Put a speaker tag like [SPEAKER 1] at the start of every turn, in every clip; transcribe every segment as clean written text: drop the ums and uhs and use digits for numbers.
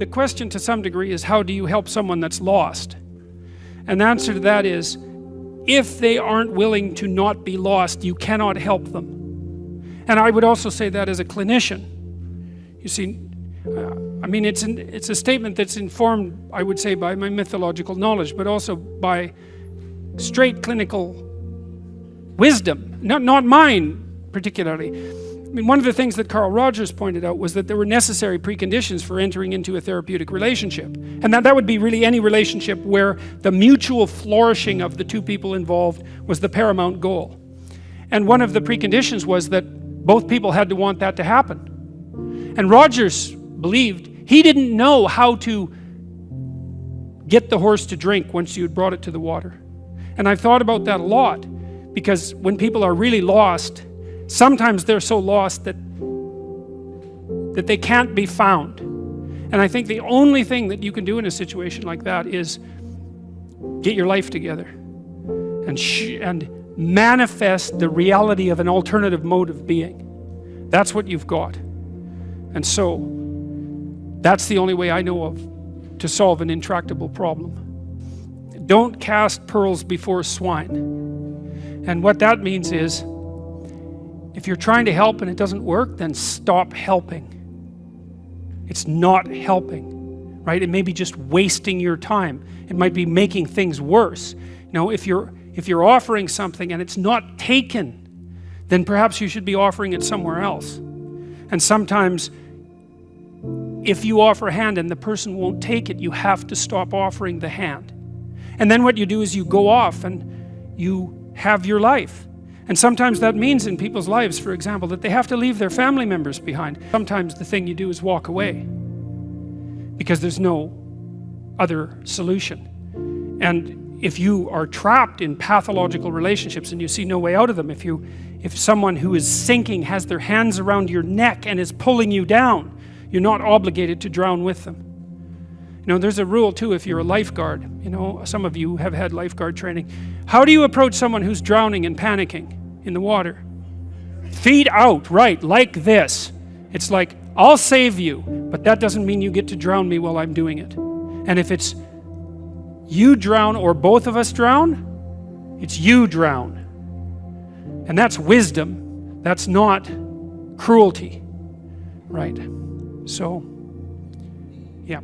[SPEAKER 1] the question to some degree is, how do you help someone that's lost? And the answer to that is, if they aren't willing to not be lost, you cannot help them. And I would also say that as a clinician. You see, I mean, it's a statement that's informed, I would say, by my mythological knowledge, but also by straight clinical wisdom, not mine particularly. I mean, one of the things that Carl Rogers pointed out was that there were necessary preconditions for entering into a therapeutic relationship. And that would be really any relationship where the mutual flourishing of the two people involved was the paramount goal. And one of the preconditions was that both people had to want that to happen. And Rogers believed he didn't know how to get the horse to drink once you had brought it to the water. And I've thought about that a lot, because when people are really lost, sometimes they're so lost that they can't be found. And I think the only thing that you can do in a situation like that is get your life together and manifest the reality of an alternative mode of being. That's what you've got. And so that's the only way I know of to solve an intractable problem. Don't cast pearls before swine. And what that means is, if you're trying to help and it doesn't work, then stop helping. It's not helping, right? It may be just wasting your time. It might be making things worse. You know, if you're offering something and it's not taken, then perhaps you should be offering it somewhere else. And sometimes, if you offer a hand and the person won't take it, you have to stop offering the hand. And then what you do is you go off and you have your life. And sometimes that means in people's lives, for example, that they have to leave their family members behind. Sometimes the thing you do is walk away because there's no other solution. And if you are trapped in pathological relationships and you see no way out of them, if someone who is sinking has their hands around your neck and is pulling you down, you're not obligated to drown with them. You know, there's a rule too if you're a lifeguard. You know, some of you have had lifeguard training. How do you approach someone who's drowning and panicking in the water? Feet out, right, like this. It's like, I'll save you, but that doesn't mean you get to drown me while I'm doing it. And if it's you drown or both of us drown, it's you drown. And that's wisdom. That's not cruelty, right? So, yeah.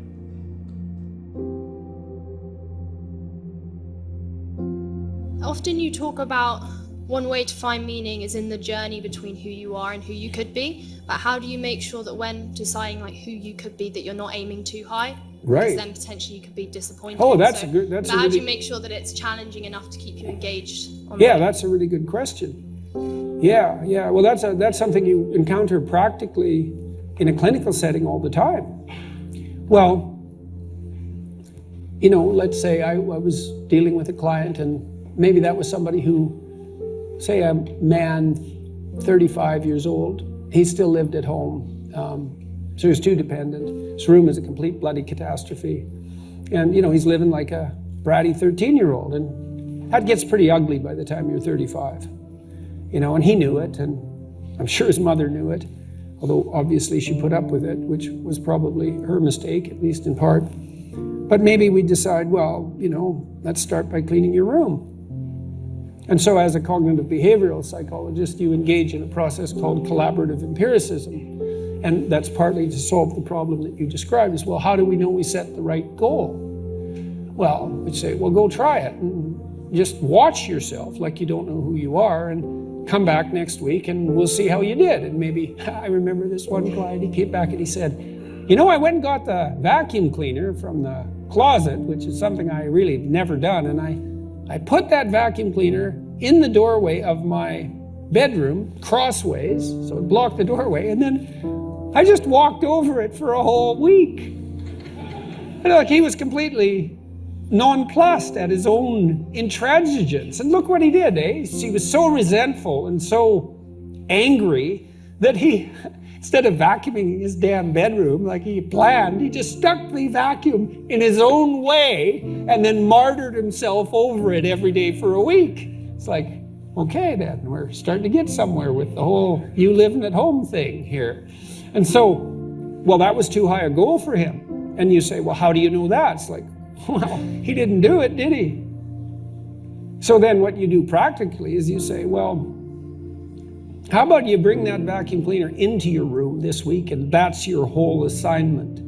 [SPEAKER 2] Often you talk about one way to find meaning is in the journey between who you are and who you could be. But how do you make sure that when deciding like who you could be, that you're not aiming too high?
[SPEAKER 3] Right.
[SPEAKER 2] Because then potentially you could be disappointed.
[SPEAKER 3] Oh, that's a good. That's
[SPEAKER 2] how
[SPEAKER 3] a really,
[SPEAKER 2] do you make sure that it's challenging enough to keep you engaged?
[SPEAKER 3] Yeah, that's a really good question. Yeah. Well, that's something you encounter practically in a clinical setting all the time. Well, you know, let's say I was dealing with a client, and maybe that was somebody who, say, a man, 35 years old. He still lived at home, so he was too dependent. His room is a complete bloody catastrophe, and you know he's living like a bratty 13-year-old, and that gets pretty ugly by the time you're 35. You know, and he knew it, and I'm sure his mother knew it, although obviously she put up with it, which was probably her mistake, at least in part. But maybe we decide, well, you know, let's start by cleaning your room. And so as a cognitive behavioral psychologist, you engage in a process called collaborative empiricism. And that's partly to solve the problem that you described as, well, how do we know we set the right goal? Well, we'd say, well, go try it. And just watch yourself like you don't know who you are, and come back next week and we'll see how you did. And maybe, I remember this one client, he came back and he said, you know, I went and got the vacuum cleaner from the closet, which is something I really never done, and I put that vacuum cleaner in the doorway of my bedroom, crossways, so it blocked the doorway, and then I just walked over it for a whole week. And like, he was completely nonplussed at his own intransigence. And look what he did, eh? He was so resentful and so angry that he, instead of vacuuming his damn bedroom like he planned, he just stuck the vacuum in his own way and then martyred himself over it every day for a week. It's like, okay then, we're starting to get somewhere with the whole you living at home thing here. And so, well, that was too high a goal for him. And you say, well, how do you know that? It's like, well, he didn't do it, did he? So then what you do practically is you say, well, how about you bring that vacuum cleaner into your room this week, and that's your whole assignment.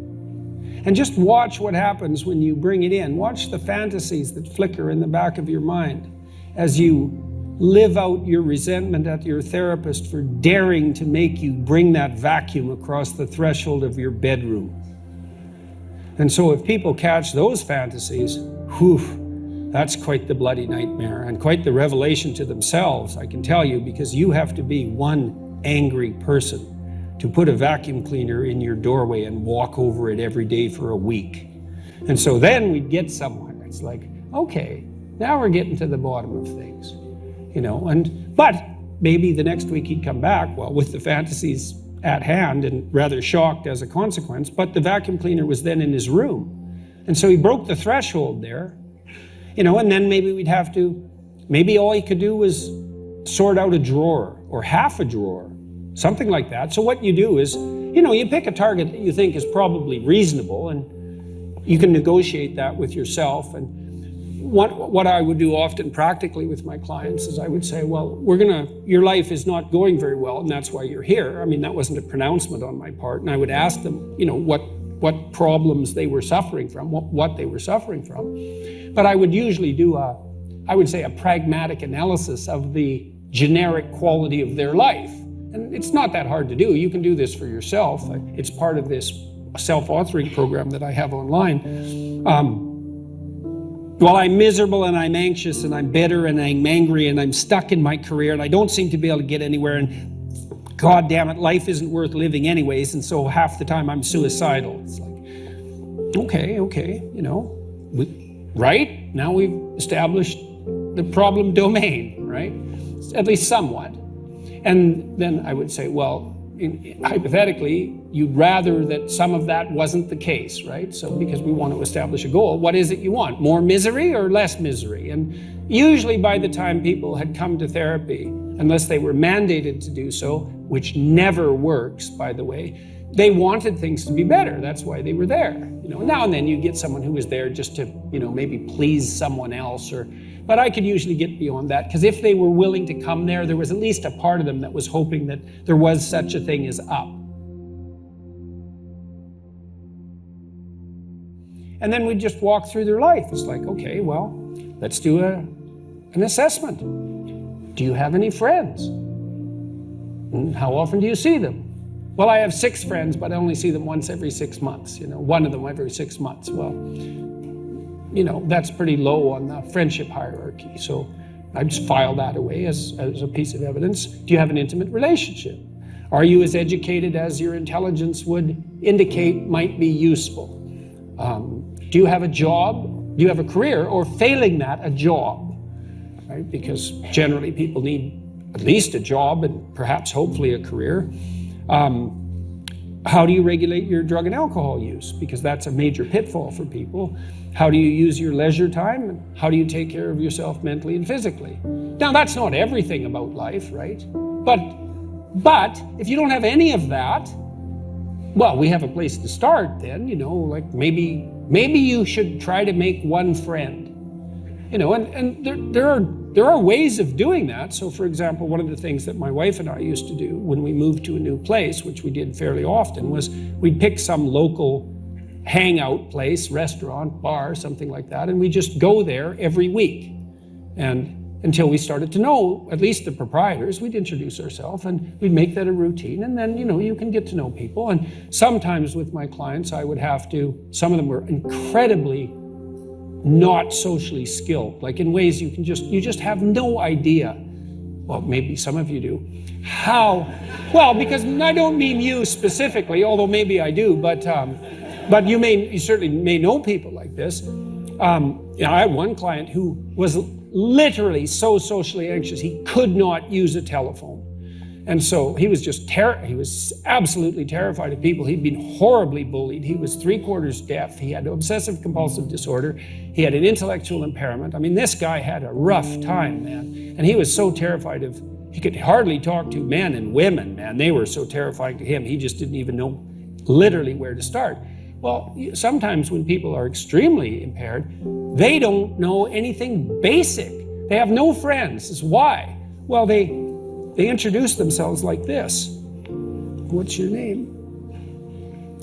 [SPEAKER 3] And just watch what happens when you bring it in. Watch the fantasies that flicker in the back of your mind as you live out your resentment at your therapist for daring to make you bring that vacuum across the threshold of your bedroom. And so if people catch those fantasies, whew, that's quite the bloody nightmare and quite the revelation to themselves, I can tell you, because you have to be one angry person to put a vacuum cleaner in your doorway and walk over it every day for a week. And so then we'd get somewhere. It's like, okay, now we're getting to the bottom of things, you know, but maybe the next week he'd come back, well, with the fantasies at hand and rather shocked as a consequence, but the vacuum cleaner was then in his room. And so he broke the threshold there, you know, and then maybe all he could do was sort out a drawer or half a drawer, something like that. So what you do is, you know, you pick a target that you think is probably reasonable, and you can negotiate that with yourself. And what I would do often practically with my clients is I would say, well, your life is not going very well, and that's why you're here. I mean, that wasn't a pronouncement on my part. And I would ask them, you know, what problems they were suffering from, what they were suffering from. But I would usually do a pragmatic analysis of the generic quality of their life. And it's not that hard to do. You can do this for yourself. It's part of this self-authoring program that I have online. Well, I'm miserable and I'm anxious and I'm bitter and I'm angry and I'm stuck in my career and I don't seem to be able to get anywhere, and God damn it, life isn't worth living anyways, and so half the time I'm suicidal. It's like, okay, you know, right? Now we've established the problem domain, right? At least somewhat. And then I would say, well, hypothetically, you'd rather that some of that wasn't the case, right? So because we want to establish a goal, what is it you want? More misery or less misery? And usually by the time people had come to therapy, unless they were mandated to do so, which never works, by the way, they wanted things to be better. That's why they were there. You know, now and then you get someone who was there just to, you know, maybe please someone else, but I could usually get beyond that, because if they were willing to come there was at least a part of them that was hoping that there was such a thing as up. And then we'd just walk through their life. It's like, okay, well, let's do an assessment. Do you have any friends? And how often do you see them? Well, I have 6 friends, but I only see them once every 6 months, you know, one of them every 6 months. Well, you know, that's pretty low on the friendship hierarchy. So I just file that away as a piece of evidence. Do you have an intimate relationship? Are you as educated as your intelligence would indicate might be useful? Do you have a job? Do you have a career? Or failing that, a job? Right? Because generally people need at least a job and perhaps hopefully a career. How do you regulate your drug and alcohol use? Because that's a major pitfall for people. How do you use your leisure time? How do you take care of yourself mentally and physically? Now, that's not everything about life, right? But if you don't have any of that, well, we have a place to start then, you know, like maybe you should try to make one friend. You know, and there are ways of doing that. So, for example, one of the things that my wife and I used to do when we moved to a new place, which we did fairly often, was we'd pick some local hangout place, restaurant, bar, something like that, and we just go there every week. And until we started to know, at least the proprietors, we'd introduce ourselves and we'd make that a routine. And then, you know, you can get to know people. And sometimes with my clients, I would have to, some of them were incredibly not socially skilled, like in ways you just have no idea. Well, maybe some of you do. How? Well, because I don't mean you specifically, although maybe I do, but you certainly may know people like this. You know, I had one client who was literally so socially anxious he could not use a telephone. And so he was he was absolutely terrified of people. He'd been horribly bullied. He was 3/4 deaf. He had obsessive compulsive disorder. He had an intellectual impairment. I mean, this guy had a rough time, man. And he was so terrified he could hardly talk to men and women, man. They were so terrifying to him. He just didn't even know literally where to start. Well, sometimes when people are extremely impaired, they don't know anything basic. They have no friends. It's why? Well, they introduce themselves like this. What's your name?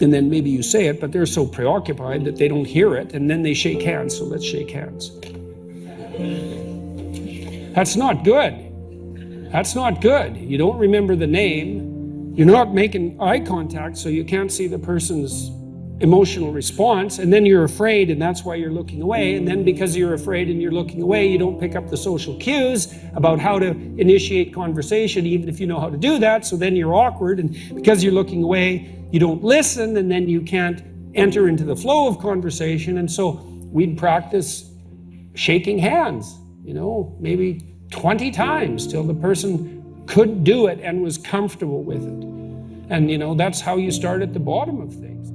[SPEAKER 3] And then maybe you say it, but they're so preoccupied that they don't hear it, and then they shake hands. So let's shake hands. That's not good. That's not good. You don't remember the name. You're not making eye contact, so you can't see the person's emotional response, and then you're afraid, and that's why you're looking away. And then because you're afraid and you're looking away, you don't pick up the social cues about how to initiate conversation, even if you know how to do that. So then you're awkward, and because you're looking away, you don't listen, and then you can't enter into the flow of conversation. And so we'd practice shaking hands, maybe 20 times till the person could do it and was comfortable with it. And that's how you start at the bottom of things.